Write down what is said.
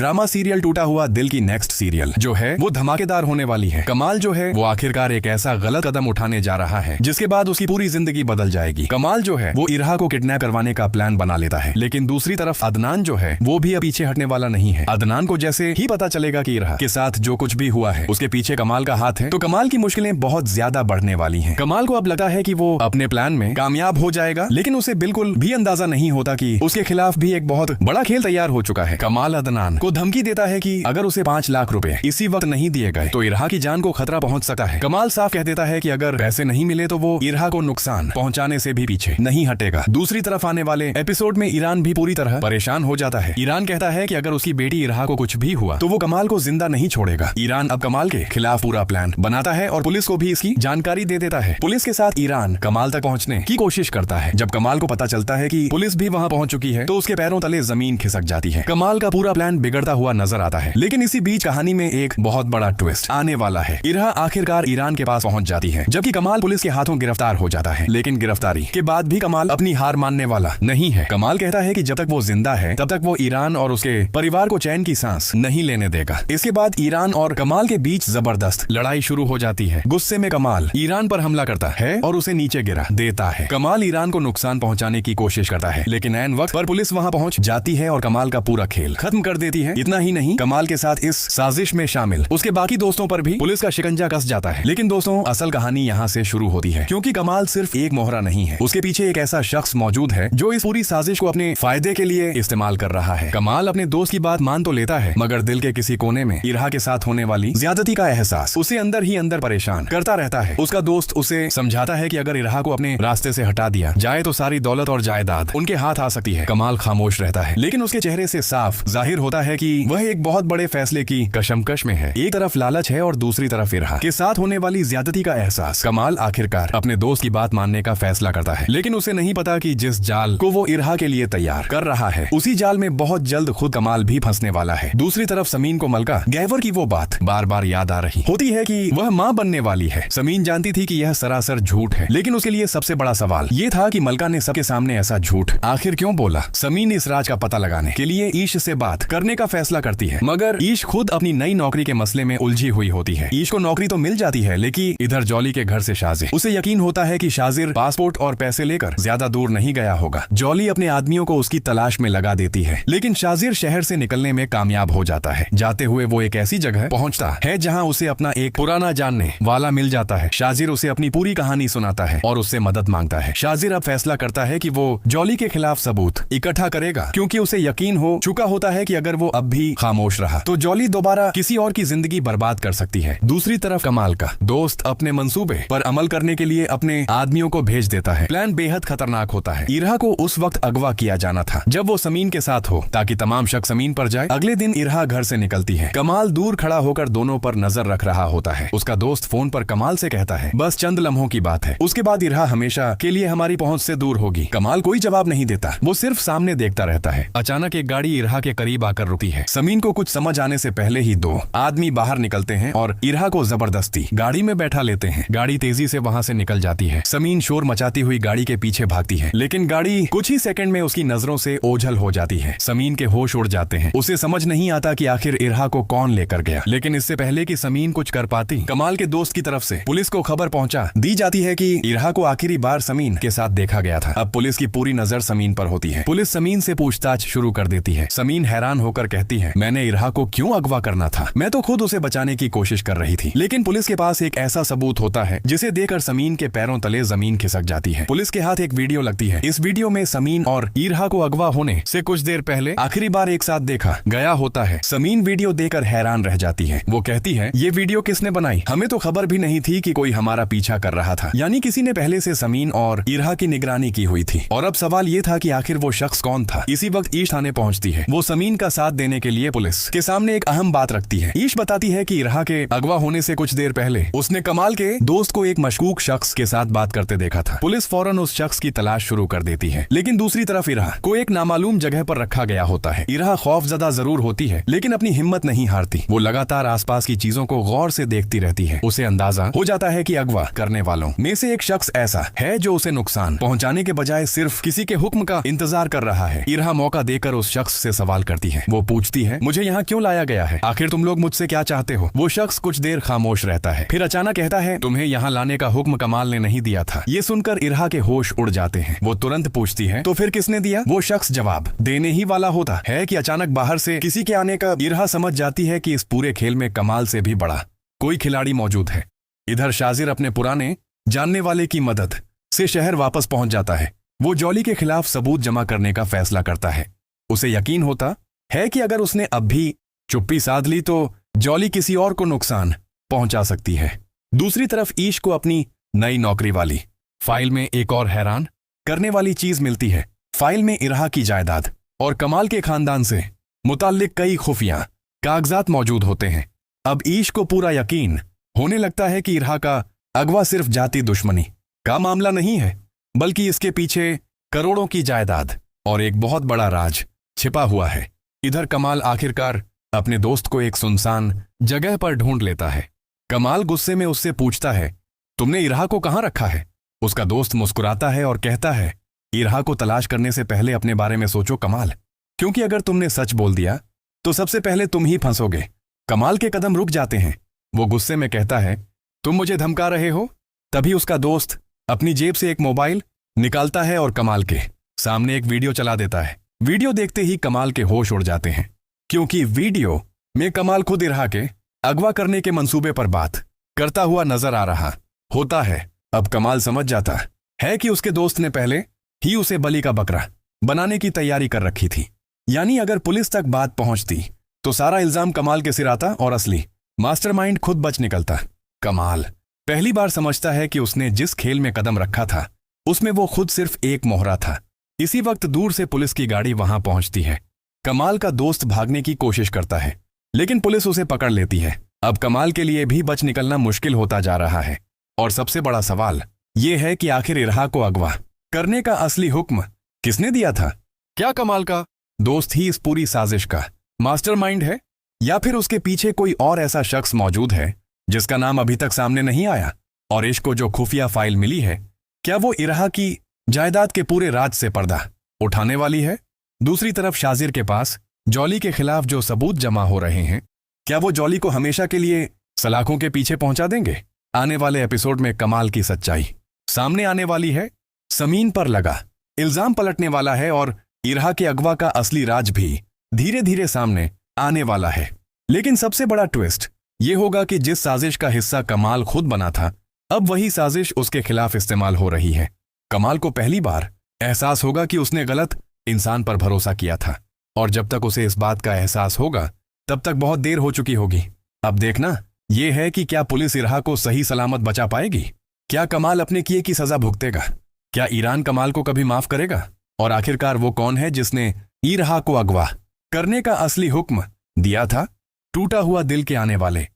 Drama serial टूटा हुआ दिल की नेक्स्ट सीरियल जो है वो धमाकेदार होने वाली है। कमाल जो है वो आखिरकार एक ऐसा गलत कदम उठाने जा रहा है जिसके बाद उसकी पूरी जिंदगी बदल जाएगी। कमाल जो है वो इरहा को किडनैप करवाने का प्लान बना लेता है, लेकिन दूसरी तरफ अदनान जो है वो भी अब पीछे हटने वाला नहीं है। अदनान को जैसे ही पता चलेगा कि इरहा के साथ जो कुछ भी हुआ है उसके पीछे कमाल का हाथ है, तो कमाल की मुश्किलें बहुत ज्यादा बढ़ने वाली हैं। कमाल को अब लगता है कि वो अपने प्लान में कामयाब हो जाएगा, लेकिन उसे बिल्कुल भी अंदाजा नहीं होता कि उसके खिलाफ भी एक बहुत बड़ा खेल तैयार हो चुका है। कमाल अदनान को धमकी देता है कि अगर उसे 5 लाख रुपए इसी वक्त नहीं दिए गए तो इरहा की जान को खतरा पहुंच सकता है। कमाल साफ कह देता है कि अगर पैसे नहीं मिले तो वो इरहा को नुकसान पहुंचाने से भी पीछे नहीं हटेगा। दूसरी तरफ आने वाले एपिसोड में ईरान भी पूरी तरह परेशान हो जाता है। ईरान कहता है कि अगर उसकी बेटी इरहा को कुछ भी हुआ तो वो कमाल को जिंदा नहीं छोड़ेगा। ईरान अब कमाल के खिलाफ पूरा प्लान बनाता है और पुलिस को भी इसकी जानकारी दे देता है। पुलिस के साथ ईरान कमाल तक पहुंचने की कोशिश करता है। जब कमाल को पता चलता है कि पुलिस भी वहां पहुंच चुकी है तो उसके पैरों तले जमीन खिसक जाती है। कमाल का पूरा प्लान बिगड़ता हुआ नजर आता है, लेकिन इसी बीच कहानी में एक बहुत बड़ा ट्विस्ट आने वाला है। इरहा आखिरकार ईरान के पास पहुंच जाती है, जबकि कमाल पुलिस के हाथों गिरफ्तार हो जाता है। लेकिन गिरफ्तारी के बाद भी कमाल अपनी हार मानने वाला नहीं है। कमाल कहता है कि जब तक वो जिंदा है तब तक वो ईरान और उसके परिवार को चैन की सांस नहीं लेने देगा। इसके बाद ईरान और कमाल के बीच जबरदस्त लड़ाई शुरू हो जाती है। गुस्से में कमाल ईरान पर हमला करता है और उसे नीचे गिरा देता है। कमाल ईरान को नुकसान पहुंचाने की कोशिश करता है, लेकिन ऐन वक्त पर पुलिस वहां पहुंच जाती है और कमाल का पूरा खेल खत्म कर देती है। इतना ही नहीं, कमाल के साथ इस साजिश में शामिल उसके बाकी दोस्तों पर भी पुलिस का शिकंजा कस जाता है। लेकिन दोस्तों, असल कहानी यहाँ से शुरू होती है, क्योंकि कमाल सिर्फ एक मोहरा नहीं है। उसके पीछे एक ऐसा शख्स मौजूद है जो इस पूरी साजिश को अपने फायदे के लिए इस्तेमाल कर रहा है। कमाल अपने दोस्त की बात मान तो लेता है, मगर दिल के किसी कोने में इरहा के साथ होने वाली ज्यादती का एहसास उसे अंदर ही अंदर परेशान करता रहता है। उसका दोस्त उसे समझाता है कि अगर इरहा को अपने रास्ते से हटा दिया जाए तो सारी दौलत और जायदाद उनके हाथ आ सकती है। कमाल खामोश रहता है, लेकिन उसके चेहरे से साफ जाहिर होता है कि वह एक बहुत बड़े फैसले की कशमकश में है। एक तरफ लालच है और दूसरी तरफ इरहा के साथ होने वाली ज्यादती का एहसास। कमाल आखिरकार अपने दोस्त की बात मानने का फैसला करता है, लेकिन उसे नहीं पता कि जिस जाल को वो इरहा के लिए तैयार कर रहा है उसी जाल में बहुत जल्द खुद कमाल भी फंसने वाला है। दूसरी तरफ समीन को मलका गैवर की वो बात बार बार याद आ रही होती है कि वह माँ बनने वाली है। समीन जानती थी कि यह सरासर झूठ है, लेकिन उसके लिए सबसे बड़ा सवाल ये था कि मलका ने सबके सामने ऐसा झूठ आखिर क्यों बोला। समीन इस राज का पता लगाने के लिए ईश से बात करने का फैसला करती है, मगर ईश खुद अपनी नई नौकरी के मसले में उलझी हुई होती है। ईश को नौकरी तो मिल जाती है, लेकिन इधर जॉली के घर से शाजिर। उसे यकीन होता है कि शाजिर पासपोर्ट और पैसे लेकर ज्यादा दूर नहीं गया होगा। जॉली अपने आदमियों को उसकी तलाश में लगा देती है, लेकिन शाजिर शहर से निकलने में कामयाब हो जाता है। जाते हुए वो एक ऐसी जगह पहुंचता है जहां उसे अपना एक पुराना जानने वाला मिल जाता है। शाजिर उसे अपनी पूरी कहानी सुनाता है और उससे मदद मांगता है। शाजिर अब फैसला करता है कि वो जॉली के खिलाफ सबूत इकट्ठा करेगा, क्योंकि उसे यकीन हो चुका होता है कि अगर वो अब भी खामोश रहा तो जॉली दोबारा किसी और की जिंदगी बर्बाद कर सकती है। दूसरी तरफ कमाल का दोस्त अपने मंसूबे पर अमल करने के लिए अपने आदमियों को भेज देता है। प्लान बेहद खतरनाक होता है। इरहा को उस वक्त अगवा किया जाना था जब वो समीन के साथ हो, ताकि तमाम शक समीन पर जाए। अगले दिन इरहा घर से निकलती है। कमाल दूर खड़ा होकर दोनों पर नजर रख रहा होता है। उसका दोस्त फोन पर कमाल से कहता है बस चंद लम्हों की बात है, उसके बाद इरहा हमेशा के लिए हमारी पहुंच से दूर होगी। कमाल कोई जवाब नहीं देता, वो सिर्फ सामने देखता रहता है। अचानक एक गाड़ी इरहा के करीब आकर रुकती है। समीन को कुछ समझ आने से पहले ही 2 आदमी बाहर निकलते हैं और इरहा को जबरदस्ती गाड़ी में बैठा लेते हैं। गाड़ी तेजी से वहां से निकल जाती है। समीन शोर मचाती हुई गाड़ी के पीछे भागती है, लेकिन गाड़ी कुछ ही सेकंड में उसकी नजरों से ओझल हो जाती है। समीन के होश उड़ जाते हैं। उसे समझ नहीं आता कि आखिर इरहा को कौन लेकर गया, लेकिन इससे पहले कि समीन कुछ कर पाती, कमाल के दोस्त की तरफ से पुलिस को खबर पहुंचा दी जाती है कि इरहा को आखिरी बार समीन के साथ देखा गया था। अब पुलिस की पूरी नजर समीन पर होती है। पुलिस समीन से पूछताछ शुरू कर देती है। समीन हैरान होकर कहती है मैंने इरहा को क्यों अगवा करना था, मैं तो खुद उसे बचाने की कोशिश कर रही थी। लेकिन पुलिस के पास एक ऐसा सबूत होता है जिसे देखकर समीन के पैरों तले जमीन खिसक जाती है। पुलिस के हाथ एक वीडियो लगती है। इस वीडियो में समीन और इरहा को अगवा होने से कुछ देर पहले आखिरी बार एक साथ देखा गया होता है। समीन वीडियो देखकर हैरान रह जाती है। वो कहती है ये वीडियो किसने बनाई, हमें तो खबर भी नहीं थी कि कोई हमारा पीछा कर रहा था। यानी किसी ने पहले से समीन और इरहा की निगरानी की हुई थी। और अब सवाल ये था कि आखिर वो शख्स कौन था। इसी वक्त ईश थाने पहुंचती है। वो समीन का साथ देने के लिए पुलिस के सामने एक अहम बात रखती है। ईश बताती है कि इरहा के अगवा होने से कुछ देर पहले उसने कमाल के दोस्त को एक मशकूक शख्स के साथ बात करते देखा था। पुलिस फौरन उस शख्स की तलाश शुरू कर देती है, लेकिन दूसरी तरफ इरहा को एक नामालूम जगह पर रखा गया होता है। इरहा खौफजदा जरूर होती है, लेकिन अपनी हिम्मत नहीं हारती। वो लगातार आसपास की चीजों को गौर से देखती रहती है। उसे अंदाजा हो जाता है कि अगवा करने वालों में से एक शख्स ऐसा है जो उसे नुकसान पहुंचाने के बजाय सिर्फ किसी के हुक्म का इंतजार कर रहा है। इरहा मौका देकर उस शख्स से सवाल करती है। वो पूछती है, मुझे यहाँ क्यों लाया गया है? आखिर तुम लोग मुझसे क्या चाहते हो? वो शख्स कुछ देर खामोश रहता है, फिर अचानक कहता है, तुम्हें यहाँ लाने का हुक्म कमाल ने नहीं दिया था। ये सुनकर इरहा के होश उड़ जाते हैं। वो तुरंत पूछती है, तो फिर किसने दिया? वो शख्स जवाब देने ही वाला होता है कि अचानक बाहर से किसी के आने का इरहा समझ जाती है कि इस पूरे खेल में कमाल से भी बड़ा कोई खिलाड़ी मौजूद है। इधर शाजिर अपने पुराने जानने वाले की मदद से शहर वापस पहुंच जाता है। वो जॉली के खिलाफ सबूत जमा करने का फैसला करता है। उसे यकीन होता है कि अगर उसने अब भी चुप्पी साध ली तो जॉली किसी और को नुकसान पहुंचा सकती है। दूसरी तरफ ईश को अपनी नई नौकरी वाली फाइल में एक और हैरान करने वाली चीज मिलती है। फाइल में इरहा की जायदाद और कमाल के खानदान से मुताल्लिक कई खुफिया कागजात मौजूद होते हैं। अब ईश को पूरा यकीन होने लगता है कि इरहा का अगवा सिर्फ जाति दुश्मनी का मामला नहीं है, बल्कि इसके पीछे करोड़ों की जायदाद और एक बहुत बड़ा राज छिपा हुआ है। इधर कमाल आखिरकार अपने दोस्त को एक सुनसान जगह पर ढूंढ लेता है। कमाल गुस्से में उससे पूछता है, तुमने इरहा को कहाँ रखा है? उसका दोस्त मुस्कुराता है और कहता है, इरहा को तलाश करने से पहले अपने बारे में सोचो कमाल, क्योंकि अगर तुमने सच बोल दिया तो सबसे पहले तुम ही फंसोगे। कमाल के कदम रुक जाते हैं। वो गुस्से में कहता है, तुम मुझे धमका रहे हो? तभी उसका दोस्त अपनी जेब से एक मोबाइल निकालता है और कमाल के सामने एक वीडियो चला देता है। वीडियो देखते ही कमाल के होश उड़ जाते हैं, क्योंकि वीडियो में कमाल खुद इरहा के अगवा करने के मंसूबे पर बात करता हुआ नजर आ रहा होता है। अब कमाल समझ जाता है कि उसके दोस्त ने पहले ही उसे बलि का बकरा बनाने की तैयारी कर रखी थी। यानी अगर पुलिस तक बात पहुंचती तो सारा इल्जाम कमाल के सिर आता और असली मास्टरमाइंड खुद बच निकलता। कमाल पहली बार समझता है कि उसने जिस खेल में कदम रखा था उसमें वो खुद सिर्फ एक मोहरा था। इसी वक्त दूर से पुलिस की गाड़ी वहां पहुंचती है। कमाल का दोस्त भागने की कोशिश करता है, लेकिन पुलिस उसे पकड़ लेती है। अब कमाल के लिए भी बच निकलना मुश्किल होता जा रहा है। और सबसे बड़ा सवाल यह है कि आखिर इरहा को अगवा करने का असली हुक्म किसने दिया था? क्या कमाल का दोस्त ही इस पूरी साजिश का मास्टरमाइंड है, या फिर उसके पीछे कोई और ऐसा शख्स मौजूद है जिसका नाम अभी तक सामने नहीं आया? और ईश को जो खुफिया फाइल मिली है, क्या वो इरहा की जायदाद के पूरे राज से पर्दा उठाने वाली है? दूसरी तरफ शाजिर के पास जॉली के खिलाफ जो सबूत जमा हो रहे हैं, क्या वो जॉली को हमेशा के लिए सलाखों के पीछे पहुंचा देंगे? आने वाले एपिसोड में कमाल की सच्चाई सामने आने वाली है। जमीन पर लगा इल्जाम पलटने वाला है और इरहा के अगवा का असली राज भी धीरे धीरे सामने आने वाला है। लेकिन सबसे बड़ा ट्विस्ट ये होगा कि जिस साजिश का हिस्सा कमाल खुद बना था, अब वही साजिश उसके खिलाफ इस्तेमाल हो रही है। कमाल को पहली बार एहसास होगा कि उसने गलत इंसान पर भरोसा किया था, और जब तक उसे इस बात का एहसास होगा तब तक बहुत देर हो चुकी होगी। अब देखना यह है कि क्या पुलिस इरहा को सही सलामत बचा पाएगी? क्या कमाल अपने किए की सजा भुगतेगा? क्या ईरान कमाल को कभी माफ करेगा? और आखिरकार वो कौन है जिसने इरहा को अगवा करने का असली हुक्म दिया था? टूटा हुआ दिल के आने वाले